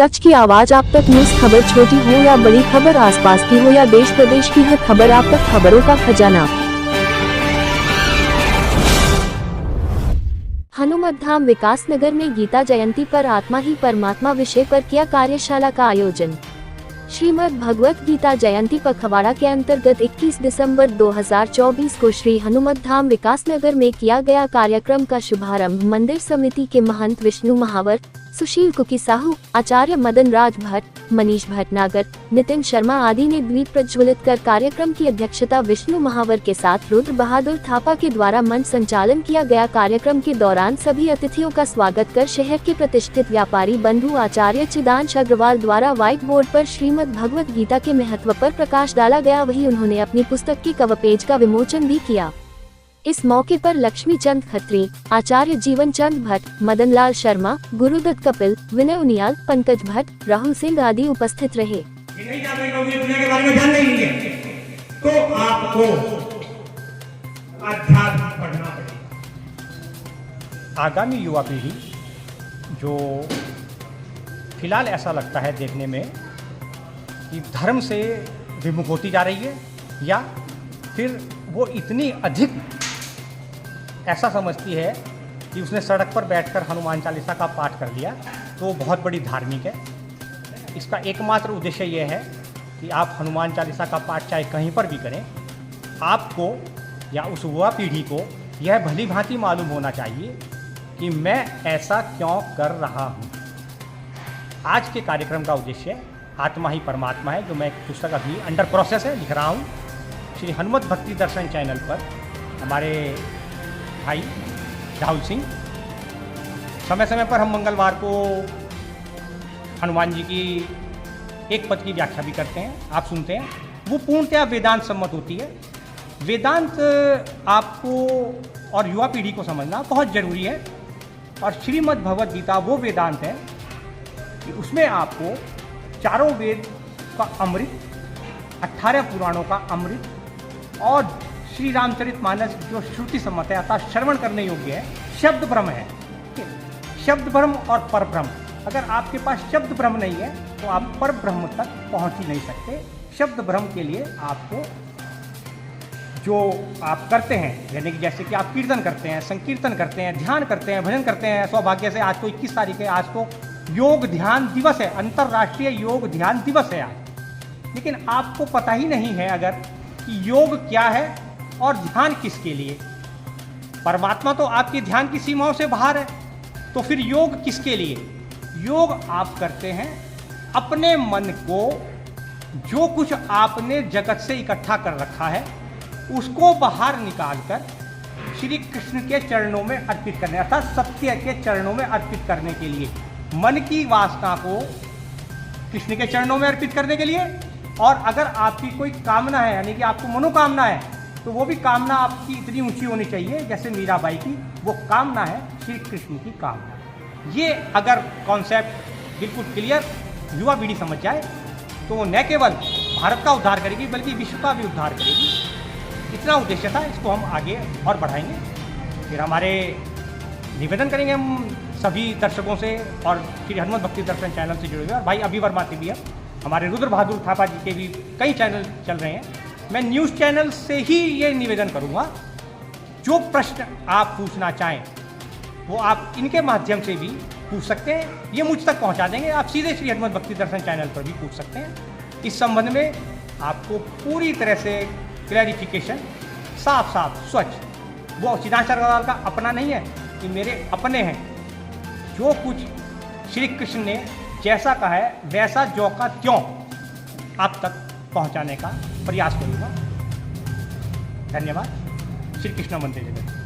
सच की आवाज आप तक। न्यूज खबर छोटी हो या बड़ी खबर, आसपास की हो या देश प्रदेश की, हर खबर आप तक। खबरों का खजाना। हनुमतधाम विकासनगर में गीता जयंती पर आत्मा ही परमात्मा विषय पर किया कार्यशाला का आयोजन। श्रीमद् भगवत गीता जयंती पखवाड़ा के अंतर्गत 21 दिसंबर 2024 को श्री हनुमतधाम विकासनगर में किया गया कार्यक्रम का शुभारंभ मंदिर समिति के महंत विष्णु महावर, सुशील कुकी साहू, आचार्य मदन राज भट्ट, मनीष भटनागर, नितिन शर्मा आदि ने दीप प्रज्वलित कर कार्यक्रम की अध्यक्षता विष्णु महावर के साथ रुद्र बहादुर थापा के द्वारा मंच संचालन किया गया। कार्यक्रम के दौरान सभी अतिथियों का स्वागत कर शहर के प्रतिष्ठित व्यापारी बंधु आचार्य चिदांश अग्रवाल द्वारा व्हाइट बोर्ड पर श्रीमद् भगवत गीता के महत्व पर प्रकाश डाला गया। वहीं उन्होंने अपनी पुस्तक की कवर पेज का विमोचन भी किया। इस मौके पर लक्ष्मी चंद खत्री, आचार्य जीवन चंद भट्ट, मदन लाल शर्मा, गुरुदत्त कपिल, विनय उनियाल, पंकज भट्ट, राहुल सिंह आदि उपस्थित रहे। तो आपको अध्यात्म पढ़ना पड़ेगा। आगामी युवा पीढ़ी जो फिलहाल ऐसा लगता है देखने में कि धर्म से विमुख होती जा रही है, या फिर वो इतनी अधिक ऐसा समझती है कि उसने सड़क पर बैठकर हनुमान चालीसा का पाठ कर लिया तो वो बहुत बड़ी धार्मिक है। इसका एकमात्र उद्देश्य ये है कि आप हनुमान चालीसा का पाठ चाहे कहीं पर भी करें, आपको या उस युवा पीढ़ी को यह भली भांति मालूम होना चाहिए कि मैं ऐसा क्यों कर रहा हूँ। आज के कार्यक्रम का उद्देश्य आत्मा ही परमात्मा है, जो मैं एक पुस्तक अभी अंडर प्रोसेस है, लिख रहा हूँ। श्री हनुमत भक्ति दर्शन चैनल पर हमारे भाई राहुल सिंह समय समय पर हम मंगलवार को हनुमान जी की एक पद की व्याख्या भी करते हैं, आप सुनते हैं। वो पूर्णतया वेदांत सम्मत होती है। वेदांत आपको और युवा पीढ़ी को समझना बहुत जरूरी है। और श्रीमद् भगवत गीता वो वेदांत है कि उसमें आपको चारों वेद का अमृत, 18 पुराणों का अमृत और श्री रामचरितमानस जो श्रुति सम्मत है अर्थात श्रवण करने योग्य है, शब्द ब्रह्म है। शब्द ब्रह्म और पर ब्रह्म, अगर आपके पास शब्द ब्रह्म नहीं है तो आप पर ब्रह्म तक पहुंच ही नहीं सकते। शब्द ब्रह्म के लिए आपको जो आप करते हैं, यानी कि जैसे कि आप कीर्तन करते हैं, संकीर्तन करते हैं, ध्यान करते हैं, भजन करते हैं। सौभाग्य से आज तो 21 तारीख है, आज तो योग ध्यान दिवस है, अंतर्राष्ट्रीय योग ध्यान दिवस है आज। लेकिन आपको पता ही नहीं है अगर कि योग क्या है और ध्यान किसके लिए। परमात्मा तो आपके ध्यान की सीमाओं से बाहर है, तो फिर योग किसके लिए। योग आप करते हैं अपने मन को, जो कुछ आपने जगत से इकट्ठा कर रखा है उसको बाहर निकालकर श्री कृष्ण के चरणों में अर्पित करने, अर्थात सत्य के चरणों में अर्पित करने के लिए। मन की वासना को कृष्ण के चरणों में अर्पित करने के लिए। और अगर आपकी कोई कामना है, यानी कि आपको मनोकामना है, तो वो भी कामना आपकी इतनी ऊंची होनी चाहिए जैसे मीराबाई की वो कामना है श्री कृष्ण की कामना। ये अगर कॉन्सेप्ट बिल्कुल क्लियर युवा पीढ़ी समझ जाए तो वो न केवल भारत का उद्धार करेगी बल्कि विश्व का भी उद्धार करेगी। इतना उद्देश्य था, इसको हम आगे और बढ़ाएंगे। फिर हमारे निवेदन करेंगे हम सभी दर्शकों से और श्री हनुमत भक्ति दर्शन चैनल से जुड़े हुए, और भाई अभी वर्मा से भी है, हमारे रुद्र बहादुर थापा जी के भी कई चैनल चल रहे हैं। मैं न्यूज़ चैनल से ही ये निवेदन करूंगा, जो प्रश्न आप पूछना चाहें वो आप इनके माध्यम से भी पूछ सकते हैं, ये मुझ तक पहुंचा देंगे। आप सीधे श्री हनुमत भक्ति दर्शन चैनल पर भी पूछ सकते हैं। इस संबंध में आपको पूरी तरह से क्लैरिफिकेशन, साफ साफ स्वच्छ, वो चिदांश अग्रवाल का अपना नहीं है कि मेरे अपने हैं। जो कुछ श्री कृष्ण ने जैसा कहा है वैसा जो का त्यों आप तक पहुंचाने का प्रयास करूंगा। धन्यवाद। श्री कृष्ण वंदे जगत।